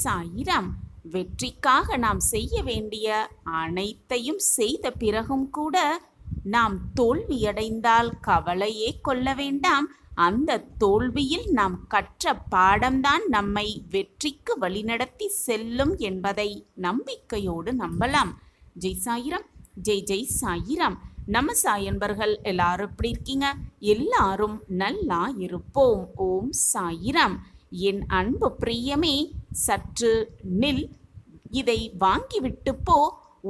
சாயிராம். வெற்றிக்காக நாம் செய்ய வேண்டிய அனைத்தையும் செய்த பிறகும் கூட நாம் தோல்வியடைந்தால் கவலையே கொள்ள வேண்டாம். அந்த தோல்வியில் நாம் கற்ற பாடம்தான் நம்மை வெற்றிக்கு வழிநடத்தி செல்லும் என்பதை நம்பிக்கையோடு நம்பலாம். ஜெய் சாயிராம். ஜெய் ஜெய் சாயிராம். நம்ம சாயன்பர்கள் எல்லாரும் எப்படி இருக்கீங்க? எல்லாரும் நல்லா இருப்போம். ஓம் சாயிராம். என் அன்பு பிரியமே, சற்று நில். இதை வாங்கிவிட்டு போ.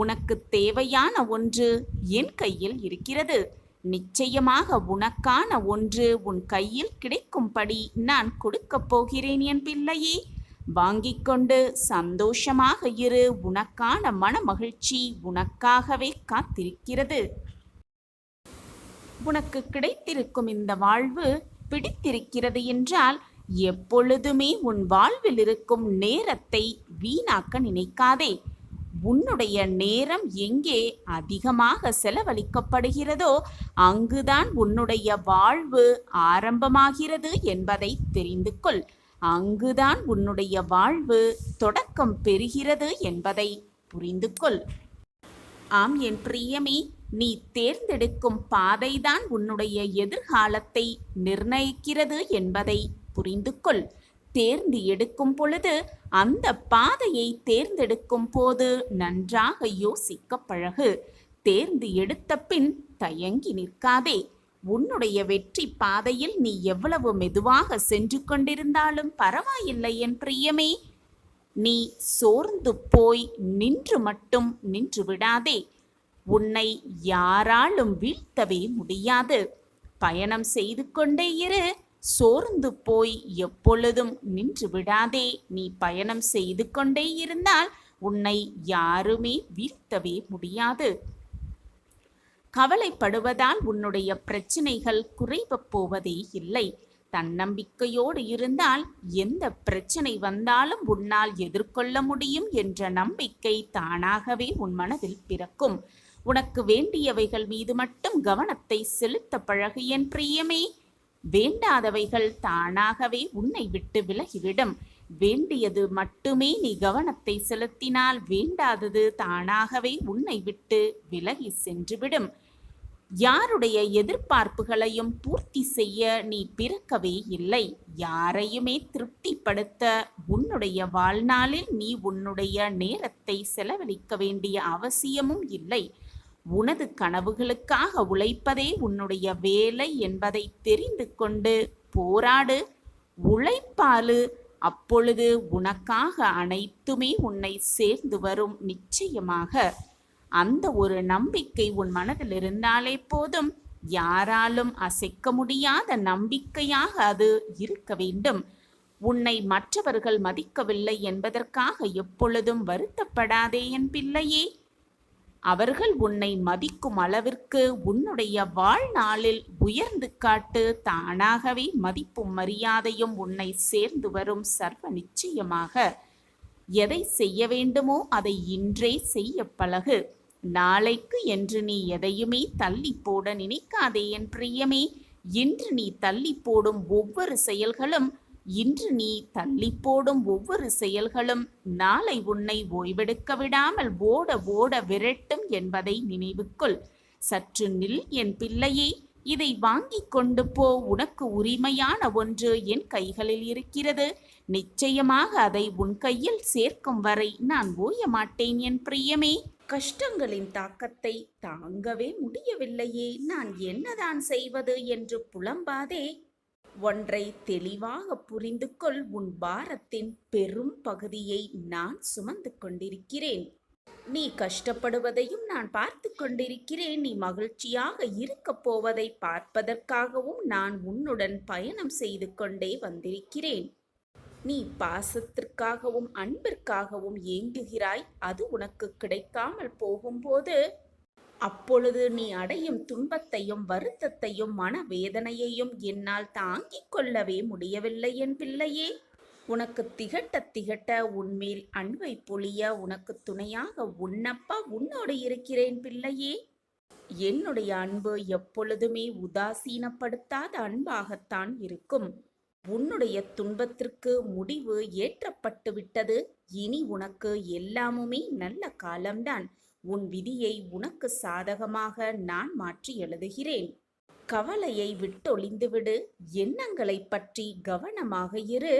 உனக்கு தேவையான ஒன்று என் கையில் இருக்கிறது. நிச்சயமாக உனக்கான ஒன்று உன் கையில் கிடைக்கும்படி நான் கொடுக்கப் போகிறேன் என் பிள்ளையே. வாங்கிக் கொண்டு சந்தோஷமாக இரு. உனக்கான மன மகிழ்ச்சி உனக்காகவே காத்திருக்கிறது. உனக்கு கிடைத்திருக்கும் இந்த வாழ்வு பிடித்திருக்கிறது என்றால் எப்பொழுதுமே உன் வாழ்வில் இருக்கும் நேரத்தை வீணாக்க நினைக்காதே. உன்னுடைய நேரம் எங்கே அதிகமாக செலவழிக்கப்படுகிறதோ அங்குதான் உன்னுடைய வாழ்வு ஆரம்பமாகிறது என்பதை தெரிந்து கொள். அங்குதான் உன்னுடைய வாழ்வு தொடக்கம் பெறுகிறது என்பதை புரிந்து கொள். ஆம் என் பிரியமே, நீ தேர்ந்தெடுக்கும் பாதைதான் உன்னுடைய எதிர்காலத்தை நிர்ணயிக்கிறது என்பதை புரிந்து கொள். தேர்ந்து எடுக்கும் பொழுது அந்த பாதையை தேர்ந்தெடுக்கும் போது நன்றாக யோசிக்க பழகு. தேர்ந்து எடுத்த பின் தயங்கி நிற்காதே. உன்னுடைய வெற்றி பாதையில் நீ எவ்வளவு மெதுவாக சென்று கொண்டிருந்தாலும் பரவாயில்லை என் பிரியமே. நீ சோர்ந்து போய் நின்று விடாதே. உன்னை யாராலும் வீழ்த்தவே முடியாது. பயணம் செய்து கொண்டே இரு. சோர்ந்து போய் எப்பொழுதும் நின்று விடாதே. நீ பயணம் செய்து கொண்டே இருந்தால் உன்னை யாருமே வீழ்த்தவே முடியாது. கவலைப்படுவதால் உன்னுடைய பிரச்சனைகள் குறைவ போவதே இல்லை. தன்னம்பிக்கையோடு இருந்தால் எந்த பிரச்சனை வந்தாலும் உன்னால் எதிர்கொள்ள முடியும் என்ற நம்பிக்கை தானாகவே உன் மனதில் பிறக்கும். உனக்கு வேண்டியவைகள் மீது மட்டும் கவனத்தை செலுத்த பழகு என் பிரியமே. வேண்டாதவைகள் தானாகவே உன்னை விட்டு விலகிவிடும். வேண்டியது மட்டுமே நீ கவனத்தை செலுத்தினால் வேண்டாதது தானாகவே உன்னை விட்டு விலகி சென்றுவிடும். யாருடைய எதிர்பார்ப்புகளையும் பூர்த்தி செய்ய நீ பிறக்கவே இல்லை. யாரையுமே திருப்திப்படுத்த உன்னுடைய வாழ்நாளில் நீ உன்னுடைய நேரத்தை செலவழிக்க வேண்டிய அவசியமும் இல்லை. உனது கனவுகளுக்காக உழைப்பதே உன்னுடைய வேலை என்பதை தெரிந்து கொண்டு போராடு, உழைப்பாலு. அப்பொழுது உனக்காக அனைத்துமே உன்னை சேர்ந்து வரும். நிச்சயமாக அந்த ஒரு நம்பிக்கை உன் மனதில் இருந்தாலே போதும். யாராலும் அசைக்க முடியாத நம்பிக்கையாக அது இருக்க வேண்டும். உன்னை மற்றவர்கள் மதிக்கவில்லை என்பதற்காக எப்பொழுதும் வருத்தப்படாதே என் பிள்ளையே. அவர்கள் உன்னை மதிக்கும் அளவிற்கு உன்னுடைய வாழ்நாளில் உயர்ந்து காட்டு. தானாகவே மதிப்பும் மரியாதையும் உன்னை சேர்ந்து வரும். சர்வ நிச்சயமாக எதை செய்ய வேண்டுமோ அதை இன்றே செய்ய பழகு. நாளைக்கு என்று நீ எதையுமே தள்ளி போட நினைக்காதே என் பிரியமே. இன்று நீ தள்ளி போடும் ஒவ்வொரு செயல்களும் நாளை உன்னை ஓய்வெடுக்க விடாமல் ஓட ஓட விரட்டும் என்பதை நினைவுக்குள். சற்று நில் என் பிள்ளையே. இதை வாங்கி கொண்டு போ. உனக்கு உரிமையான ஒன்று என் கைகளில் இருக்கிறது. நிச்சயமாக அதை உன் கையில் சேர்க்கும் வரை நான் ஓய மாட்டேன் என் பிரியமே. கஷ்டங்களின் தாக்கத்தை தாங்கவே முடியவில்லையே, நான் என்னதான் செய்வது என்று புலம்பாதே. ஒன்றை தெளிவாக புரிந்து கொள். உன் பாரத்தின் பெரும் பகுதியை நான் சுமந்து கொண்டிருக்கிறேன். நீ கஷ்டப்படுவதையும் நான் பார்த்து கொண்டிருக்கிறேன். நீ மகிழ்ச்சியாக இருக்கப் போவதை பார்ப்பதற்காகவும் நான் உன்னுடன் பயணம் செய்து கொண்டே வந்திருக்கிறேன். நீ பாசத்திற்காகவும் அன்பிற்காகவும் ஏங்குகிறாய். அது உனக்கு கிடைக்காமல் போகும்போது அப்பொழுது நீ அடையும் துன்பத்தையும் வருத்தத்தையும் மனவேதனையையும் என்னால் தாங்கிக் கொள்ளவே முடியவில்லை என் பிள்ளையே. உனக்கு திகட்ட திகட்ட உன்மேல் அன்பை பொழிய உனக்கு துணையாக உன்னப்பா உன்னோடு இருக்கிறேன் பிள்ளையே. என்னுடைய அன்பு எப்பொழுதுமே உதாசீனப்படுத்தாத அன்பாகத்தான் இருக்கும். உன்னுடைய துன்பத்திற்கு முடிவு ஏற்றப்பட்டு விட்டது. இனி உனக்கு எல்லாமுமே நல்ல காலம்தான். உன் விதியை உனக்கு சாதகமாக நான் மாற்றி எழுதுகிறேன். கவலையை விட்டொழிந்துவிடு. எண்ணங்களைப் பற்றி கவனமாக இரு.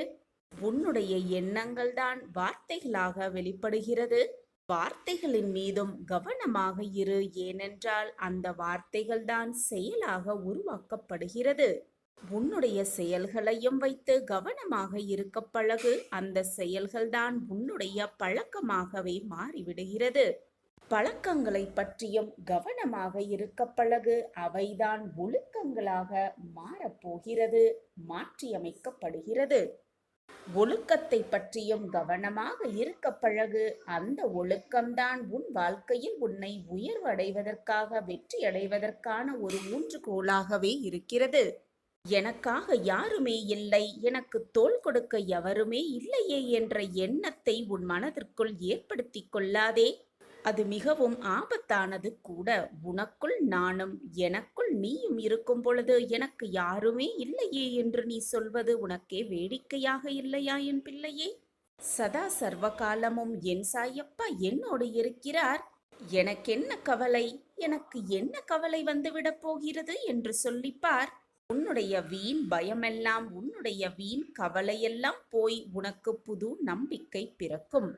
உன்னுடைய எண்ணங்கள்தான் வார்த்தைகளாக வெளிப்படுகிறது. வார்த்தைகளின் மீதும் கவனமாக இரு. ஏனென்றால் அந்த வார்த்தைகள்தான் செயலாக உருவாக்கப்படுகிறது. உன்னுடைய செயல்களையும் வைத்து கவனமாக இருக்க பழகு. அந்த செயல்கள்தான் உன்னுடைய பழக்கமாகவே மாறிவிடுகிறது. பழக்கங்களை பற்றியும் கவனமாக இருக்க பழகு. அவைதான் ஒழுக்கங்களாக மாறப்போகிறது, மாற்றியமைக்கப்படுகிறது. ஒழுக்கத்தை பற்றியும் கவனமாக இருக்க பழகு. அந்த ஒழுக்கம்தான் உன் வாழ்க்கையில் உன்னை உயர்வடைவதற்காக, வெற்றி அடைவதற்கான ஒரு ஊன்றுகோலாகவே இருக்கிறது. எனக்காக யாருமே இல்லை, எனக்கு தோள் கொடுக்க எவருமே இல்லையே என்ற எண்ணத்தை உன் மனதிற்குள் ஏற்படுத்தி கொள்ளாதே. அது மிகவும் ஆபத்தானது கூட. உனக்குள் நானும் எனக்குள் நீயும் இருக்கும் பொழுது எனக்கு யாருமே இல்லையே என்று நீ சொல்வது உனக்கே வேடிக்கையாக இல்லையா என் பிள்ளையே? சதா சர்வகாலமும் என் சாயப்பா என்னோடு இருக்கிறார். எனக்கென்ன கவலை, எனக்கு என்ன கவலை வந்துவிடப் போகிறது என்று சொல்லிப்பார். உன்னுடைய வீண் பயமெல்லாம், உன்னுடைய வீண் கவலையெல்லாம் போய் உனக்கு புது நம்பிக்கை பிறக்கும்.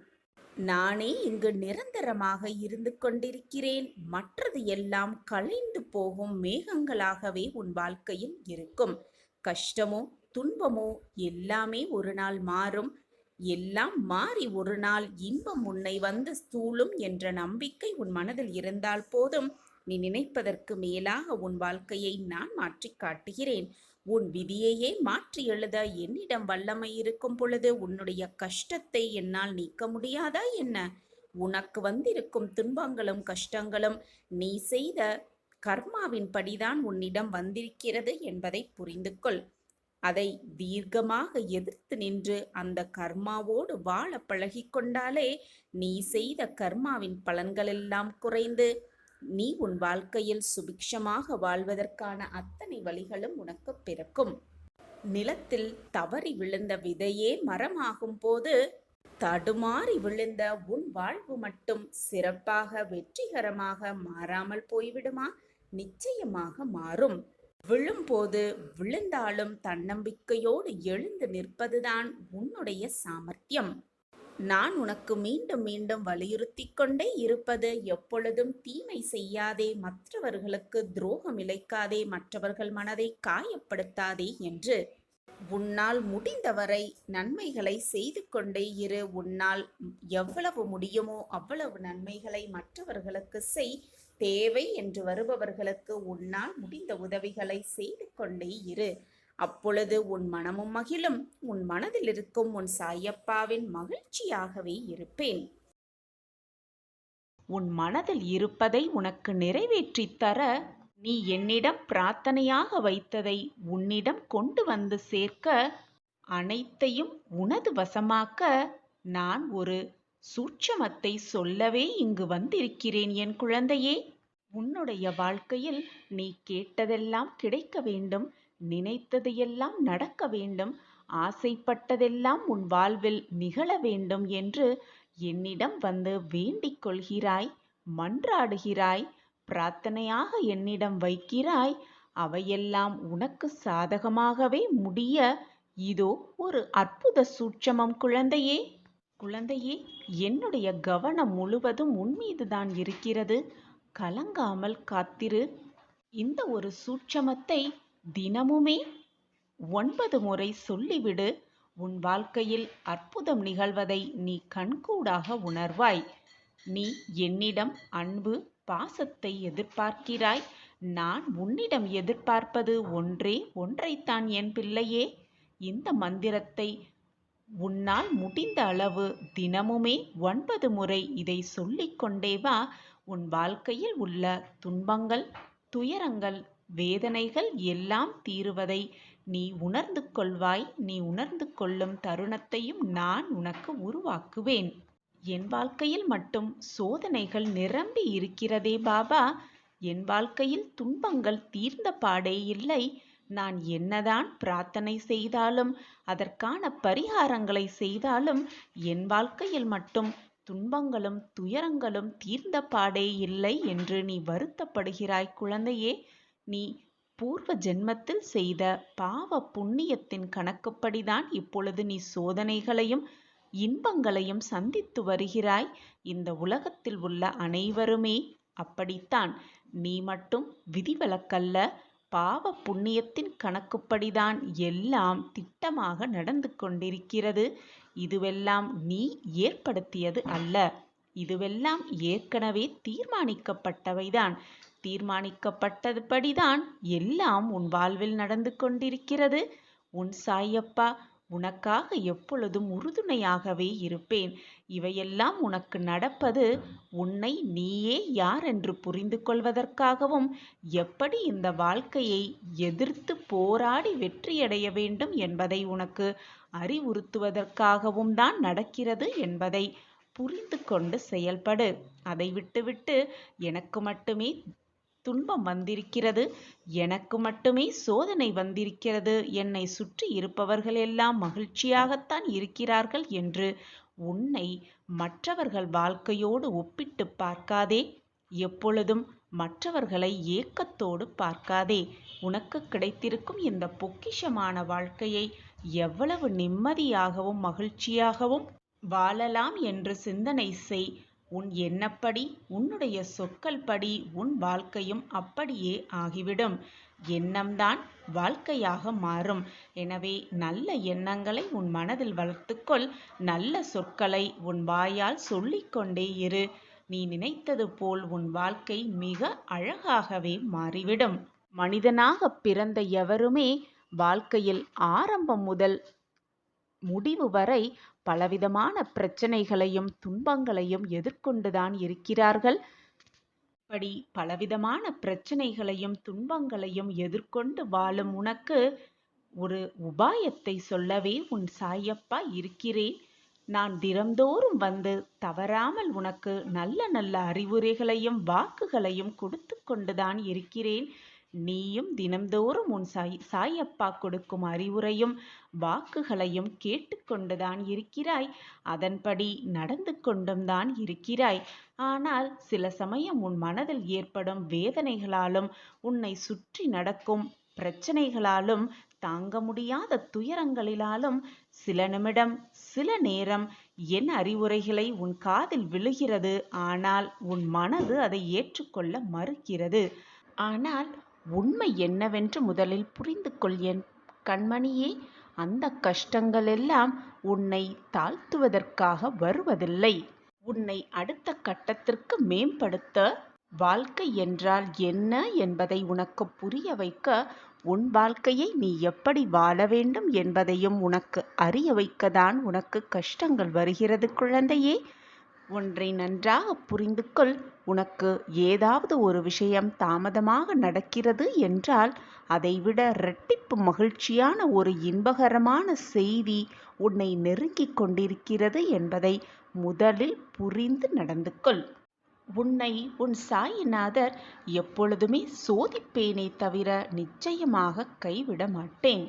நானே இங்கு நிரந்தரமாக இருந்து கொண்டிருக்கிறேன். மற்றது எல்லாம் கலைந்து போகும் மேகங்களாகவே உன் வாழ்க்கையில் இருக்கும். கஷ்டமோ துன்பமோ எல்லாமே ஒரு நாள் மாறும். எல்லாம் மாறி ஒரு நாள் இன்பம் உன்னை வந்து சூழும் என்ற நம்பிக்கை உன் மனதில் இருந்தால் போதும். நீ நினைப்பதற்கு மேலாக உன் வாழ்க்கையை நான் மாற்றி காட்டுகிறேன். உன் விதியையே மாற்றி எழுத என்னிடம் வல்லமை இருக்கும் பொழுது உன்னுடைய கஷ்டத்தை என்னால் நீக்க முடியாதா என்ன? உனக்கு வந்திருக்கும் துன்பங்களும் கஷ்டங்களும் நீ செய்த கர்மாவின் படிதான் உன்னிடம் வந்திருக்கிறது என்பதை புரிந்து கொள். அதை தீர்க்கமாக எதிர்த்து நின்று அந்த கர்மாவோடு வாழ பழகிக்கொண்டாலே நீ செய்த கர்மாவின் பலன்களெல்லாம் குறைந்து நீ உன் வாழ்க்கையில் சுபிக்ஷமாக வாழ்வதற்கான அத்தனை வழிகளும் உனக்கு பிறக்கும். நிலத்தில் தவறி விழுந்த விதையே மரமாகும் போது தடுமாறி விழுந்த உன் வாழ்வு மட்டும் சிறப்பாக வெற்றிகரமாக மாறாமல் போய்விடுமா? நிச்சயமாக மாறும். விழும்போது விழுந்தாலும் தன்னம்பிக்கையோடு எழுந்து நிற்பதுதான் உன்னுடைய சாமர்த்தியம். நான் உனக்கு மீண்டும் மீண்டும் வலியுறுத்தி கொண்டே இருப்பது எப்பொழுதும் தீமை செய்யாதே, மற்றவர்களுக்கு துரோகம் இழைக்காதே, மற்றவர்கள் மனதை காயப்படுத்தாதே என்று. உன்னால் முடிந்தவரை நன்மைகளை செய்து கொண்டே இரு. உன்னால் எவ்வளவு முடியுமோ அவ்வளவு நன்மைகளை மற்றவர்களுக்கு செய். தேவை என்று வருபவர்களுக்கு உன்னால் முடிந்த உதவிகளை செய்து கொண்டே இரு. அப்பொழுது உன் மனமும் மகிழும். உன் மனதில் இருக்கும் உன் சாயப்பாவின் மகிழ்ச்சியாகவே இருப்பேன். உன் மனதில் இருப்பதை உனக்கு நிறைவேற்றித் தர நீ என்னிடம் பிரார்த்தனையாக வைத்ததை உன்னிடம் கொண்டு வந்து சேர்க்க, அனைத்தையும் உனது வசமாக்க நான் ஒரு சூட்சமத்தை சொல்லவே இங்கு வந்திருக்கிறேன் என் குழந்தையே. உன்னுடைய வாழ்க்கையில் நீ கேட்டதெல்லாம் கிடைக்க வேண்டும், நினைத்தது எல்லாம் நடக்க வேண்டும், ஆசைப்பட்டதெல்லாம் உன் வாழ்வில் நிகழ வேண்டும் என்று என்னிடம் வந்து வேண்டிக் கொள்கிறாய், மன்றாடுகிறாய், பிரார்த்தனையாக என்னிடம் வைக்கிறாய். அவையெல்லாம் உனக்கு சாதகமாகவே முடிய இதோ ஒரு அற்புத சூட்சமம் குழந்தையே. குழந்தையே, என்னுடைய கவனம் முழுவதும் உன்மீதுதான் இருக்கிறது. கலங்காமல் காத்திரு. இந்த ஒரு சூட்சமத்தை தினமுமே 9 முறை சொல்லிவிடு. உன் வாழ்க்கையில் அற்புதம் நிகழ்வதை நீ கண்கூடாக உணர்வாய். நீ என்னிடம் அன்பு பாசத்தை எதிர்பார்க்கிறாய். நான் உன்னிடம் எதிர்பார்ப்பது ஒன்றே ஒன்றைத்தான் என் பிள்ளையே. இந்த மந்திரத்தை உன்னால் முடிந்த அளவு தினமுமே 9 முறை இதை சொல்லிக்கொண்டே வா. உன் வாழ்க்கையில் உள்ள துன்பங்கள், துயரங்கள், வேதனைகள் எல்லாம் தீருவதை நீ உணர்ந்து கொள்வாய். நீ உணர்ந்து கொள்ளும் தருணத்தையும் நான் உனக்கு உருவாக்குவேன். என் வாழ்க்கையில் மட்டும் சோதனைகள் நிரம்பி இருக்கிறதே பாபா. என் வாழ்க்கையில் துன்பங்கள் தீர்ந்த பாடே இல்லை. நான் என்னதான் பிரார்த்தனை செய்தாலும் அதற்கான பரிகாரங்களை செய்தாலும் என் வாழ்க்கையில் மட்டும் துன்பங்களும் துயரங்களும் தீர்ந்த பாடே இல்லை என்று நீ வருத்தப்படுகிறாய் குழந்தையே. நீ பூர்வ ஜென்மத்தில் செய்த பாவ புண்ணியத்தின் கணக்குப்படிதான் இப்பொழுது நீ சோதனைகளையும் இன்பங்களையும் சந்தித்து வருகிறாய். இந்த உலகத்தில் உள்ள அனைவருமே அப்படித்தான். நீ மட்டும் விதிவிலக்கல்ல. பாவ புண்ணியத்தின் கணக்குப்படிதான் எல்லாம் திட்டமாக நடந்து கொண்டிருக்கிறது. இதுவெல்லாம் நீ ஏற்படுத்தியது அல்ல. இதுவெல்லாம் ஏற்கனவே தீர்மானிக்கப்பட்டவைதான். தீர்மானிக்கப்பட்டதுபடிதான் எல்லாம் உன் வாழ்வில் நடந்து கொண்டிருக்கிறது. உன் சாயப்பா உனக்காக எப்பொழுதும் உறுதுணையாகவே இருப்பேன். இவையெல்லாம் உனக்கு நடப்பது உன்னை நீயே யார் என்று புரிந்து கொள்வதற்காகவும், எப்படி இந்த வாழ்க்கையை எதிர்த்து போராடி வெற்றியடைய வேண்டும் என்பதை உனக்கு அறிவுறுத்துவதற்காகவும் தான் நடக்கிறது என்பதை புரிந்து கொண்டு செயல்படு. அதை விட்டுவிட்டு எனக்கு மட்டுமே துன்பம் வந்திருக்கிறது, எனக்கு மட்டுமே சோதனை வந்திருக்கிறது, என்னை சுற்றி இருப்பவர்கள் எல்லாம் மகிழ்ச்சியாகத்தான் இருக்கிறார்கள் என்று உன்னை மற்றவர்கள் வாழ்க்கையோடு ஒப்பிட்டு பார்க்காதே. எப்பொழுதும் மற்றவர்களை ஏக்கத்தோடு பார்க்காதே. உனக்கு கிடைத்திருக்கும் இந்த பொக்கிஷமான வாழ்க்கையை எவ்வளவு நிம்மதியாகவும் மகிழ்ச்சியாகவும் வாழலாம் என்று சிந்தனை செய். உன் எண்ணப்படி, உன்னுடைய சொற்கள் படி உன் வாழ்க்கையும் அப்படியே ஆகிவிடும். எண்ணம்தான் வாழ்க்கையாக மாறும். எனவே நல்ல எண்ணங்களை உன் மனதில் வளர்த்துக்கொள். நல்ல சொற்களை உன் வாயால் சொல்லிக்கொண்டே இரு. நீ நினைத்தது போல் உன் வாழ்க்கை மிக அழகாகவே மாறிவிடும். மனிதனாக பிறந்த எவருமே வாழ்க்கையில் ஆரம்பம் முதல் முடிவு வரை பலவிதமான பிரச்சனைகளையும் துன்பங்களையும் எதிர்கொண்டுதான் இருக்கிறார்கள். இப்படி பலவிதமான பிரச்சனைகளையும் துன்பங்களையும் எதிர்கொண்டு வாழும் உனக்கு ஒரு உபாயத்தை சொல்லவே உன் சாயப்பா இருக்கிறேன். நான் தினந்தோறும் வந்து தவறாமல் உனக்கு நல்ல நல்ல அறிவுரைகளையும் வாக்குகளையும் கொடுத்து கொண்டுதான் இருக்கிறேன். நீயும் தினந்தோறும் உன் சாயப்பா கொடுக்கும் அறிவுரையும் வாக்குகளையும் கேட்டுக்கொண்டுதான் இருக்கிறாய். அதன்படி நடந்து கொண்டும் தான் இருக்கிறாய். ஆனால் சில சமயம் உன் மனதில் ஏற்படும் வேதனைகளாலும் உன்னை சுற்றி நடக்கும் பிரச்சனைகளாலும் தாங்க முடியாத துயரங்களிலாலும் சில நிமிடம் சில நேரம் என் அறிவுரைகளை உன் காதில் விழுகிறது. ஆனால் உன் மனது அதை ஏற்றுக்கொள்ள மறுக்கிறது. ஆனால் உண்மை என்னவென்று முதலில் புரிந்து கொள் என் கண்மணியே. அந்த கஷ்டங்கள் எல்லாம் உன்னை தாழ்த்துவதற்காக வருவதில்லை. உன்னை அடுத்த கட்டத்திற்கு மேம்படுத்த, வாழ்க்கை என்றால் என்ன என்பதை உனக்கு புரிய வைக்க, உன் வாழ்க்கையை நீ எப்படி வாழ வேண்டும் என்பதையும் உனக்கு அறிய வைக்கத்தான் உனக்கு கஷ்டங்கள் வருகிறது குழந்தையே. ஒன்றை நன்றாக புரிந்து கொள். உனக்கு ஏதாவது ஒரு விஷயம் தாமதமாக நடக்கிறது என்றால் அதைவிட இரட்டிப்பு மகிழ்ச்சியான ஒரு இன்பகரமான செய்தி உன்னை நெருங்கிக் கொண்டிருக்கிறது என்பதை முதலில் புரிந்து நடந்து கொள். உன்னை உன் சாயிநாதர் எப்பொழுதுமே சோதிப்பேனே தவிர நிச்சயமாக கைவிட மாட்டேன்.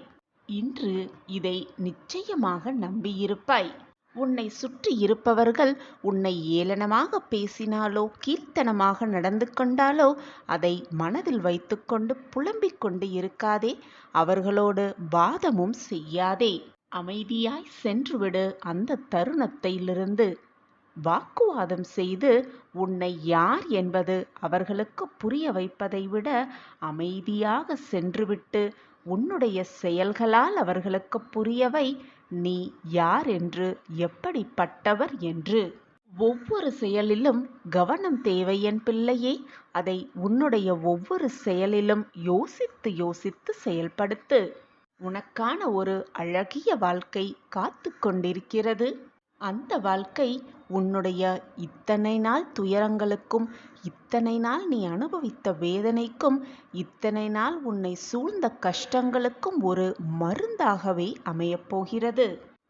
இன்று இதை நிச்சயமாக நம்பியிருப்பாய். உன்னை சுற்றி இருப்பவர்கள் உன்னை ஏளனமாக பேசினாலோ கீர்த்தனமாக நடந்து கொண்டாலோ அதை மனதில் வைத்துக்கொண்டு புலம்பிக் கொண்டு இருக்காதே. அவர்களோடு வாதமும் செய்யாதே. அமைதியாய் சென்றுவிடு. அந்த தருணத்திலிருந்து வாக்குவாதம் செய்து உன்னை யார் என்பது அவர்களுக்கு புரிய வைப்பதை விட அமைதியாக சென்றுவிட்டு உன்னுடைய செயல்களால் அவர்களுக்கு புரியவை நீ யார் என்று, எப்படிப்பட்டவர் என்று. ஒவ்வொரு செயலிலும் கவனம் தேவை என் பிள்ளையே. அதை உன்னுடைய ஒவ்வொரு செயலிலும் யோசித்து யோசித்து செயல்படுத்து. உனக்கான ஒரு அழகிய வாழ்க்கை காத்து கொண்டிருக்கிறது. அந்த வாழ்க்கை உன்னுடைய இத்தனை நாள் துயரங்களுக்கும், இத்தனை நாள் நீ அனுபவித்த வேதனைக்கும், இத்தனை நாள் உன்னை சூழ்ந்த கஷ்டங்களுக்கும் ஒரு மருந்தாகவே அமையப்போகிறது.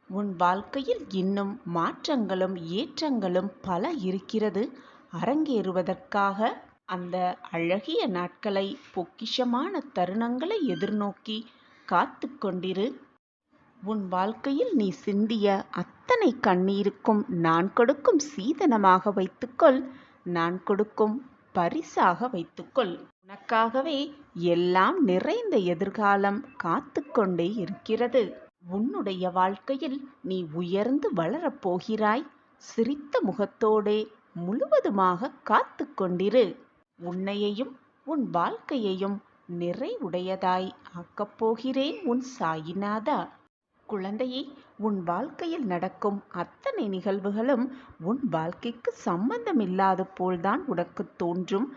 உன் வாழ்க்கையில் இன்னும் மாற்றங்களும் ஏற்றங்களும் பல இருக்கிறது அரங்கேறுவதற்காக. அந்த அழகிய நாட்களை, பொக்கிஷமான தருணங்களை எதிர்நோக்கி காத்து கொண்டிரு. உன் வாழ்க்கையில் நீ சிந்திய அத்தனை கண்ணீருக்கும் நான் கொடுக்கும் சீதனமாக வைத்துக்கொள், நான் கொடுக்கும் பரிசாக வைத்துக்கொள். உனக்காகவே எல்லாம் நிறைந்த எதிர்காலம் காத்து கொண்டே இருக்கிறது. உன்னுடைய வாழ்க்கையில் நீ உயர்ந்து வளரப் போகிறாய். சிரித்த முகத்தோடே முழுவதுமாக காத்து கொண்டிரு. உன்னையையும் உன் வாழ்க்கையையும் நிறைவுடையதாய் ஆக்கப் போகிறேன் உன் சாயிநாதா. குழந்தையே, உன் வாழ்க்கையில் நடக்கும் அத்தனை நிகழ்வுகளும் உன் வாழ்க்கைக்கு சம்பந்தமில்லாத போல்தான் உனக்கு தோன்றும்.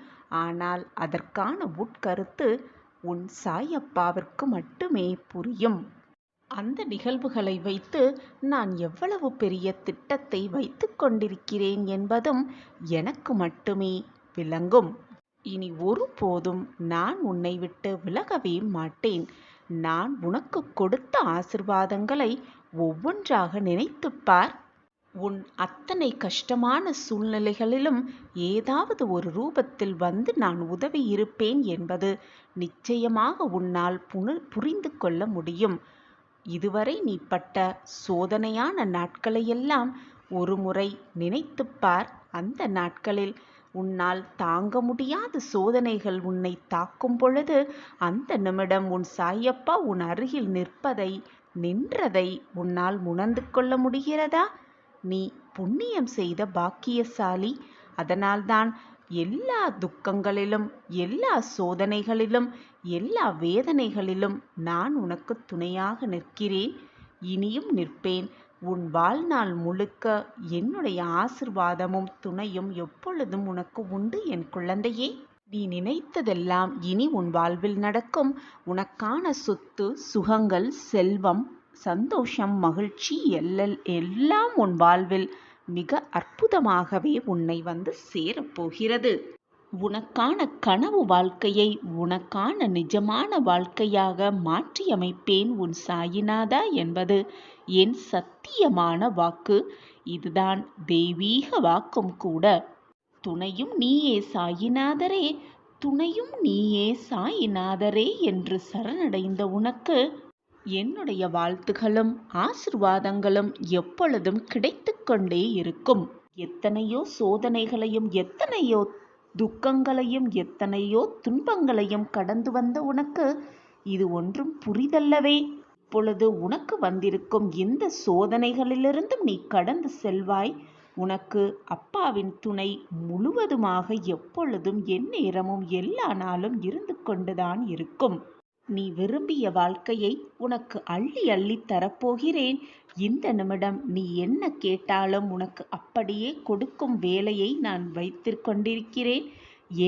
ஆனால் அதற்கான உட்கருத்து உன் சாயப்பாவிற்கு மட்டுமே புரியும். அந்த நிகழ்வுகளை வைத்து நான் எவ்வளவு பெரிய திட்டத்தை வைத்து கொண்டிருக்கிறேன் என்பதும் எனக்கு மட்டுமே விளங்கும். இனி ஒருபோதும் நான் உன்னை விட்டு விலகவே மாட்டேன். நான் உனக்கு கொடுத்த ஆசிர்வாதங்களை ஒவ்வொன்றாக நினைத்துப்பார். உன் அத்தனை கஷ்டமான சூழ்நிலைகளிலும் ஏதாவது ஒரு ரூபத்தில் வந்து நான் உதவி இருப்பேன் என்பது நிச்சயமாக உன்னால் புரிந்து கொள்ள முடியும். இதுவரை நீ பட்ட சோதனையான நாட்களையெல்லாம் ஒரு முறை நினைத்துப்பார். அந்த நாட்களில் உன்னால் தாங்க முடியாத சோதனைகள் உன்னை தாக்கும் பொழுது அந்த நிமிடம் உன் சாயப்பா உன் அருகில் நின்றதை உன்னால் உணர்ந்து கொள்ள முடிகிறதா? நீ புண்ணியம் செய்த பாக்கியசாலி. அதனால்தான் எல்லா துக்கங்களிலும், எல்லா சோதனைகளிலும், எல்லா வேதனைகளிலும் நான் உனக்கு துணையாக நிற்கிறேன். இனியும் நிற்பேன். உன் வாழ்நாள் முழுக்க என்னுடைய ஆசிர்வாதமும் துணையும் எப்பொழுதும் உனக்கு உண்டு என் குழந்தையே. நீ நினைத்ததெல்லாம் இனி உன் வாழ்வில் நடக்கும். உனக்கான சொத்து, சுகங்கள், செல்வம், சந்தோஷம், மகிழ்ச்சி எல்லாம் உன் வாழ்வில் மிக அற்புதமாகவே உன்னை வந்து சேரப்போகிறது. உனக்கான கனவு வாழ்க்கையை உனக்கான நிஜமான வாழ்க்கையாக மாற்றியமைப்பேன் உன் சாயிநாதா என்பது என் சத்தியமான வாக்கு. இதுதான் தெய்வீக வாக்கும் கூட. துணையும் நீயே சாயிநாதரே, துணையும் நீயே சாயிநாதரே என்று சரணடைந்த உனக்கு என்னுடைய வாழ்த்துகளும் ஆசிர்வாதங்களும் எப்பொழுதும் கிடைத்து கொண்டே இருக்கும். எத்தனையோ சோதனைகளையும், எத்தனையோ துக்கங்களையும், எத்தனையோ துன்பங்களையும் கடந்து வந்த உனக்கு இது ஒன்றும் புரிதல்லவே. இப்பொழுது உனக்கு வந்திருக்கும் இந்த சோதனைகளிலிருந்தும் நீ கடந்து செல்வாய். உனக்கு அப்பாவின் துணை முழுவதுமாக எப்பொழுதும் எந்நேரமும் எல்லா நாளும் இருந்து கொண்டுதான் இருக்கும். நீ விரும்பிய வாழ்க்கையை உனக்கு அள்ளி அள்ளி தரப்போகிறேன். இந்த நிமிடம் நீ என்ன கேட்டாலும் உனக்கு அப்படியே கொடுக்கும் வேலையை நான் வைத்துக்கொண்டிருக்கிறேன்.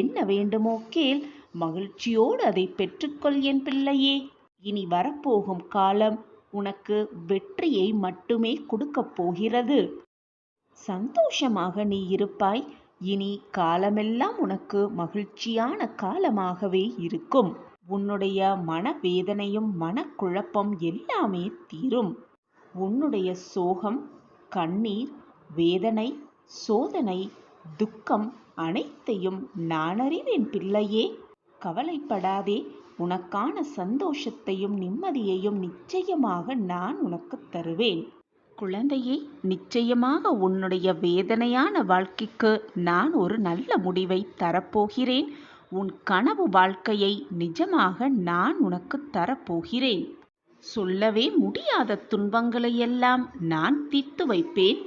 என்ன வேண்டுமோ கேள், மகிழ்ச்சியோடு அதை பெற்றுக்கொள் என் பிள்ளையே. இனி வரப்போகும் காலம் உனக்கு வெற்றியை மட்டுமே கொடுக்கப் போகிறது. சந்தோஷமாக நீ இருப்பாய். இனி காலமெல்லாம் உனக்கு மகிழ்ச்சியான காலமாகவே இருக்கும். உன்னுடைய மனவேதனையும் மனக்குழப்பம் எல்லாமே தீரும். உன்னுடைய சோகம், கண்ணீர், வேதனை, சோதனை, துக்கம் அனைத்தையும் நான் அறிவேன் பிள்ளையே. கவலைப்படாதே. உனக்கான சந்தோஷத்தையும் நிம்மதியையும் நிச்சயமாக நான் உனக்கு தருவேன். குழந்தையே, நிச்சயமாக உன்னுடைய வேதனையான வாழ்க்கைக்கு நான் ஒரு நல்ல முடிவை தரப்போகிறேன். உன் கனவு வாழ்க்கையை நிஜமாக நான் உனக்கு தரப்போகிறேன். சொல்லவே முடியாத துன்பங்களையெல்லாம் நான் தீர்த்து வைப்பேன்.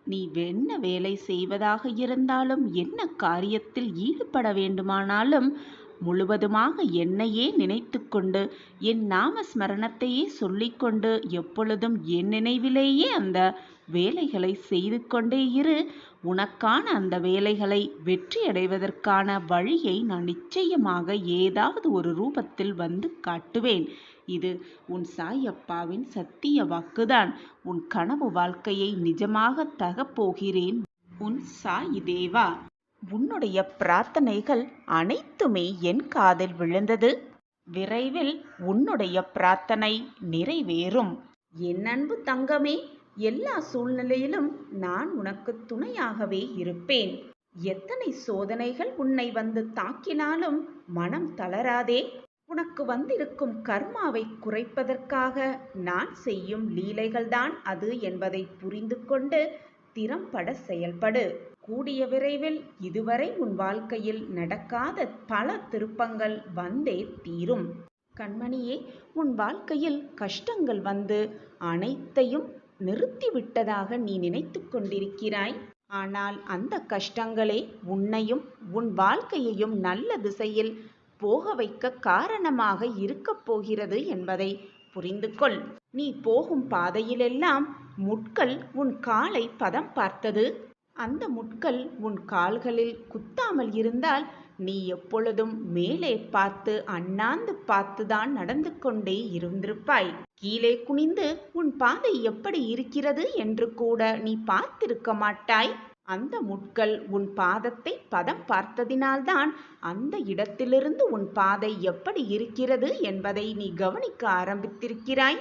நீ என்ன வேலை செய்வதாக இருந்தாலும், என்ன காரியத்தில் ஈடுபட வேண்டுமானாலும் முழுவதுமாக என்னையே நினைத்து கொண்டு, என் நாம ஸ்மரணத்தையே சொல்லிக்கொண்டு எப்பொழுதும் என் நினைவிலேயே அந்த வேலைகளை செய்து கொண்டே இரு. உனக்கான அந்த வேலைகளை வெற்றியடைவதற்கான வழியை நான் நிச்சயமாக ஏதாவது ஒரு ரூபத்தில் வந்து காட்டுவேன். இது உன் சாயப்பாவின் சத்திய வாக்குதான். உன் கனவு வாழ்க்கையை நிஜமாக தரப்போகிறேன் உன் சாயி தேவா. உன்னுடைய பிரார்த்தனைகள் அனைத்துமே என் காதில் விழுந்தது. விரைவில் உன்னுடைய பிரார்த்தனை நிறைவேறும். என் அன்பு தங்கமே, எல்லா சூழ்நிலையிலும் நான் உனக்கு துணையாகவே இருப்பேன். எத்தனை சோதனைகள் உன்னை வந்து தாக்கினாலும் மனம் தளராதே. உனக்கு வந்திருக்கும் கர்மாவை குறைப்பதற்காக நான் செய்யும் லீலைகள்தான் அது என்பதை புரிந்து கொண்டு திறம்பட செயல்படு. கூடிய விரைவில் இதுவரை உன் வாழ்க்கையில் நடக்காத பல திருப்பங்கள் வந்தே தீரும். கண்மணியே, உன் வாழ்க்கையில் கஷ்டங்கள் வந்து அனைத்தையும் நிறுத்திவிட்டதாக நீ நினைத்து கொண்டிருக்கிறாய். ஆனால் அந்த கஷ்டங்களே உன்னையும் உன் வாழ்க்கையையும் நல்ல திசையில் போக வைக்க காரணமாக இருக்கப் போகிறது என்பதை புரிந்து கொள். நீ போகும் பாதையிலெல்லாம் முட்கள் உன் காலை பதம் பார்த்தது. அந்த முட்கள் உன் கால்களில் குத்தாமல் இருந்தால் நீ எப்பொழுதும் மேலே பார்த்து அண்ணாந்து பார்த்துதான் நடந்து கொண்டே இருந்திருப்பாய். கீழே குனிந்து உன் பாதை எப்படி இருக்கிறது என்று கூட நீ பார்த்திருக்க மாட்டாய். அந்த முட்கள் உன் பாதத்தை பதம் பார்த்ததினால்தான் அந்த இடத்திலிருந்து உன் பாதை எப்படி இருக்கிறது என்பதை நீ கவனிக்க ஆரம்பித்திருக்கிறாய்.